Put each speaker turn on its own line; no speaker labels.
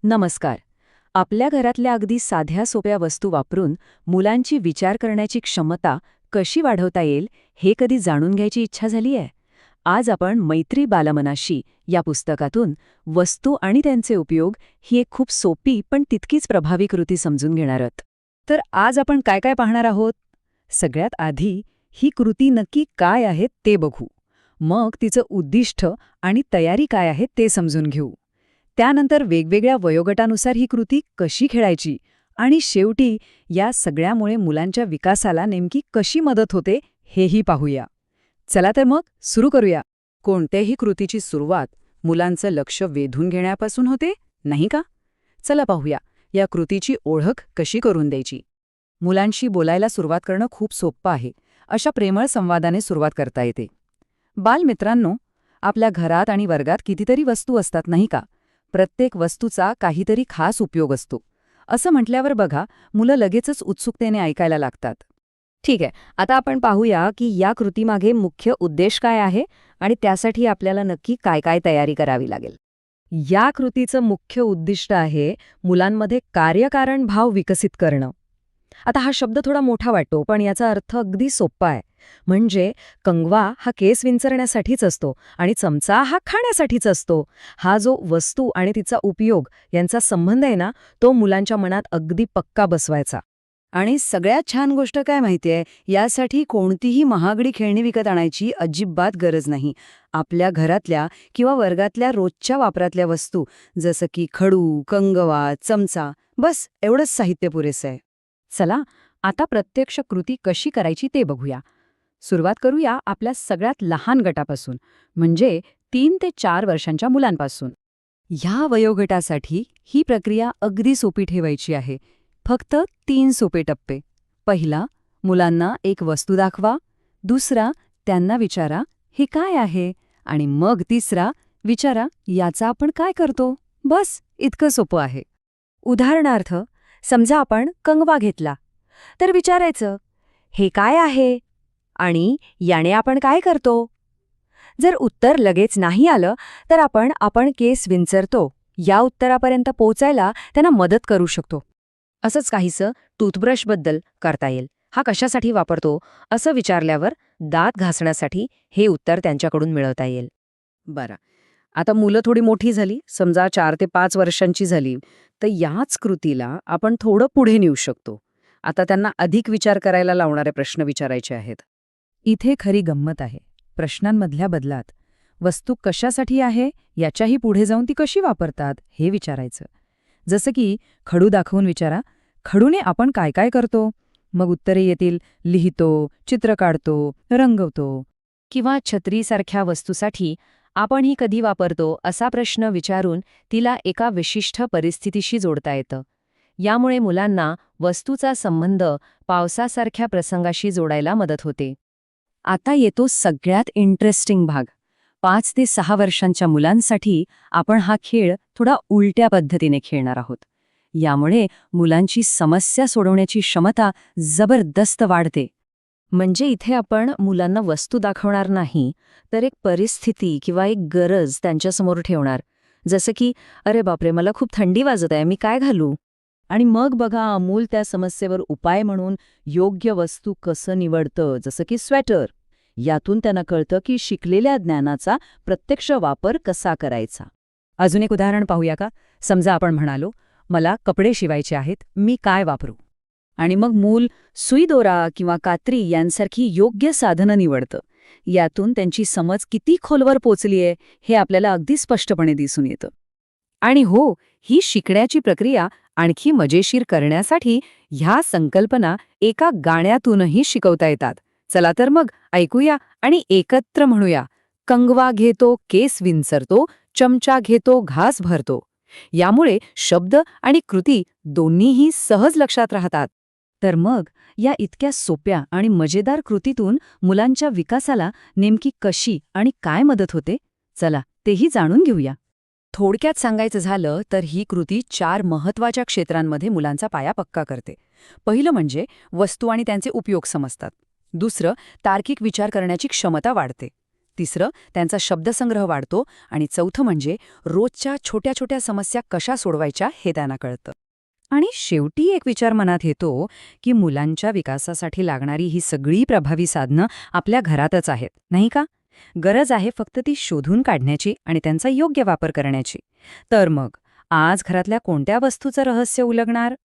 नमस्कार. आपल्या घरातल्या अगदी साध्या सोप्या वस्तू वापरून मुलांची विचार करण्याची क्षमता कशी वाढवता येईल हे कधी जाणून घ्यायची इच्छा झाली आहे? आज आपण मैत्री बालमनाशी या पुस्तकातून वस्तू आणि त्यांचे उपयोग ही एक खूप सोपी पण तितकीच प्रभावी कृती समजून घेणार आहोत. तर आज आपण काय काय पाहणार आहोत? सगळ्यात आधी ही कृती नक्की काय आहे ते बघू. मग तिचं उद्दिष्ट आणि तयारी काय आहे ते समजून घेऊ. त्यानंतर वेगवेगळ्या वयोगटानुसार ही कृती कशी खेळायची आणि शेवटी या सगळ्यामुळे मुलांच्या विकासाला नेमकी कशी मदत होते हेही पाहूया. चला तर मग सुरू करूया. कोणत्याही कृतीची सुरुवात मुलांचं लक्ष वेधून घेण्यापासून होते, नाही का? चला पाहूया या कृतीची ओळख कशी करून द्यायची. मुलांशी बोलायला सुरुवात करणं खूप सोपं आहे. अशा प्रेमळ संवादाने सुरुवात करता येते. बालमित्रांनो, आपल्या घरात आणि वर्गात कितीतरी वस्तू असतात, नाही का? प्रत्येक वस्तूचा काहीतरी खास उपयोग असतो. असं म्हटल्यावर बघा, मुलं लगेचच उत्सुकतेने ऐकायला लागतात.
ठीक आहे. आता आपण पाहूया की या कृतीमागे मुख्य उद्देश काय आहे आणि त्यासाठी आपल्याला नक्की काय काय तयारी करावी लागेल.
या कृतीचं मुख्य उद्दिष्ट आहे मुलांमध्ये कार्यकारण भाव विकसित करणं. आता हा शब्द थोडा मोठा वाटतो, पण याचा अर्थ अगदी सोपा आहे. म्हणजे कंगवा हा केस विंचरण्यासाठीच असतो आणि चमचा हा खाण्यासाठीच असतो. हा जो वस्तू आणि तिचा उपयोग यांचा संबंध आहे ना, तो मुलांच्या मनात अगदी पक्का बसवायचा. आणि सगळ्यात छान गोष्ट काय माहितीये, यासाठी कोणतीही महागडी खेळणी विकत आणायची अजिबात गरज नाही. आपल्या घरातल्या किंवा वर्गातल्या रोजच्या वापरातल्या वस्तू जसं की खडू, कंगवा, चमचा, बस एवढंच साहित्य पुरेसं आहे. चला आता प्रत्यक्ष कृती कशी करायची ते बघूया. सुरुवात करूया आपल्या सगळ्यात लहान गटापासून, म्हणजे 3 ते 4 वर्षांच्या मुलांपासून. ह्या वयोगटासाठी ही प्रक्रिया अगदी सोपी ठेवायची आहे. फक्त 3 सोपे टप्पे. पहिला, मुलांना एक वस्तू दाखवा. दुसरा, त्यांना विचारा, हे काय आहे? आणि मग तिसरा, विचारा, याचा आपण काय करतो? बस इतकं सोपं आहे. उदाहरणार्थ, समजा आपण कंगवा घेतला, तर विचारायचं, हे काय आहे? आणि याने आपण काय करतो? जर उत्तर लगेच नाही आलं, तर आपण केस विंचरतो या उत्तरापर्यंत पोहोचायला त्यांना मदत करू शकतो. असंच काहीसं टूथब्रशबद्दल करता येईल. हा कशासाठी वापरतो असं विचारल्यावर दात घासण्यासाठी हे उत्तर त्यांच्याकडून मिळवता येईल. बरं, आता मुलं थोडी मोठी झाली, समजा 4 ते 5 वर्षांची झाली, तर याच कृतीला आपण थोडं पुढे नेऊ शकतो. आता त्यांना अधिक विचार करायला लावणारे प्रश्न विचारायचे आहेत. इथे खरी गंमत आहे. प्रश्नांमधल्या बदलात वस्तू कशासाठी आहे याच्याही पुढे जाऊन ती कशी वापरतात हे विचारायचं. जसं की खडू दाखवून विचारा, खडूने आपण काय काय करतो? मग उत्तरे येतील, लिहितो, चित्र काढतो, रंगवतो. किंवा छत्रीसारख्या वस्तूसाठी आपण ही कधी वापरतो असा प्रश्न विचारून तिला एका विशिष्ट परिस्थितीशी जोडता येतं. यामुळे मुलांना वस्तूचा संबंध पावसासारख्या प्रसंगाशी जोडायला मदत होते. आता येतो सगळ्यात इंटरेस्टिंग भाग. 5 ते 6 वर्षांच्या मुलांसाठी आपण हा खेळ थोडा उलट्या पद्धतीने खेळणार आहोत. यामुळे मुलांची समस्या सोडवण्याची क्षमता जबरदस्त वाढते. म्हणजे इथे आपण मुलांना वस्तू दाखवणार नाही, तर एक परिस्थिती किंवा एक गरज त्यांच्यासमोर ठेवणार. जसं की, अरे बापरे, मला खूप थंडी वाजत आहे, मी काय घालू? आणि मग बघा, अमूल त्या समस्येवर उपाय म्हणून योग्य वस्तू कसं निवडतं, जसं की स्वेटर. यातून त्यांना कळतं की शिकलेल्या ज्ञानाचा प्रत्यक्ष वापर कसा करायचा. अजून एक उदाहरण पाहूया का? समजा आपण म्हणालो, मला कपडे शिवायचे आहेत, मी काय वापरू? आणि मग मूल सुई दोरा किंवा कात्री यांसारखी योग्य साधनं निवडतं. यातून त्यांची समज किती खोलवर पोचलीये हे आपल्याला अगदी स्पष्टपणे दिसून येतं. आणि हो, ही शिकण्याची प्रक्रिया आणखी मजेशीर करण्यासाठी ह्या संकल्पना एका गाण्यातूनही शिकवता येतात. चला तर मग ऐकूया आणि एकत्र म्हणूया. कंगवा घेतो, केस विंचरतो, चमचा घेतो, घास भरतो. यामुळे शब्द आणि कृती दोन्हीही सहज लक्षात राहतात. तर मग या इतक्या सोप्या आणि मजेदार कृतीतून मुलांच्या विकासाला नेमकी कशी आणि काय मदत होते? चला तेही जाणून घेऊया. थोडक्यात सांगायचं झालं तर ही कृती 4 महत्त्वाच्या क्षेत्रांमध्ये मुलांचा पाया पक्का करते. पहिलं म्हणजे वस्तू आणि त्यांचे उपयोग समजतात. दुसरं, तार्किक विचार करण्याची क्षमता वाढते.
तिसरं, त्यांचा शब्दसंग्रह वाढतो. आणि चौथं म्हणजे रोजच्या छोट्या छोट्या समस्या कशा सोडवायच्या हे त्यांना कळतं. आणि शेवटी एक विचार मनात येतो की मुलांच्या विकासासाठी लागणारी ही सगळी प्रभावी साधनं आपल्या घरातच आहेत, नाही का? गरज आहे फक्त ती शोधून काढण्याची आणि त्यांचा योग्य वापर करण्याची. तर मग आज घरातल्या कोणत्या वस्तूचं रहस्य उलगणार?